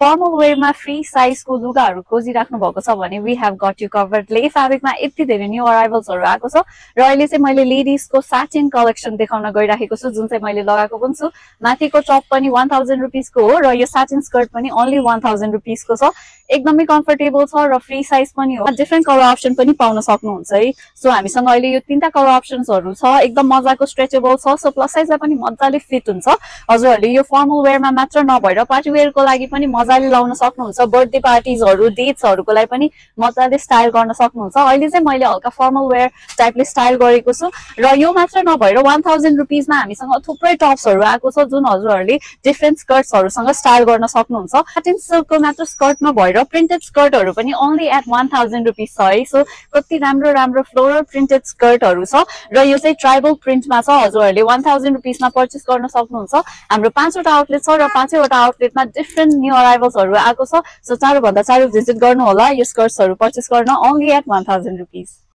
Formal वेयरमा free साइजको लुगाहरू खोजिराख्नु भएको छ भने we have got you covered. ले फेब्रिकमा यति धेरै न्यू अराइभल्सहरू आएको छ र अहिले चाहिँ मैले लेडिजको साटिन कलेक्सन देखाउन गइराखेको छु, जुन चाहिँ मैले लगाएको पनि छु। माथिको टप पनि 1000 रुपिसको हो र यो साटिन स्कर्ट पनि ओन्ली 1000 रुपिसको छ। एकदमै कम्फर्टेबल छ र फ्री साइज पनि हो। डिफ्रेन्ट कलर अप्सन पनि पाउन सक्नुहुन्छ है। सो हामीसँग अहिले यो 3टा कलर अप्सन्सहरू छ। एकदम मजाको स्ट्रेचेबल छ, सो प्लस साइजलाई पनि मजाले फिट हुन्छ। हजुरहरूले यो फर्मल वेयरमा मात्र नभएर पार्टी वेयरको लागि पनि मजाले लाउन सक्नुहुन्छ। बर्थडे पार्टिजहरू, डेट्सहरूको लागि पनि मजाले स्टाइल गर्न सक्नुहुन्छ। अहिले चाहिँ मैले हल्का फर्मल वेयर टाइपले स्टाइल गरेको छु र यो मात्र नभएर 1000 रुपिसमा हामीसँग थुप्रै टप्सहरू आएको छ जुन हजुरहरूले डिफ्रेन्ट स्कर्ट्सहरूसँग स्टाइल गर्न सक्नुहुन्छ। साटिन सिल्कको मात्र स्कर्ट नभएर प्रिन्टेड स्कर्टहरू पनि ओन्ली एट 1000 रुपिस छ है। सो कति राम्रो राम्रो फ्लोरल प्रिन्टेड स्कर्टहरू छ र यो चाहिँ ट्राइबल प्रिन्टमा छ। हजुरहरूले 1000 रुपिसमा पर्चेस गर्न सक्नुहुन्छ। हाम्रो 5वटा आउटलेट छ र 5वटा आउटलेटमा डिफ्रेन्ट न्यू अराइभल्सहरू आएको छ। सो चाँडोभन्दा चाँडो भिजिट गर्नु होला यो स्कर्ट्सहरू पर्चेस गर्न ओन्ली एट 1000 रुपिस।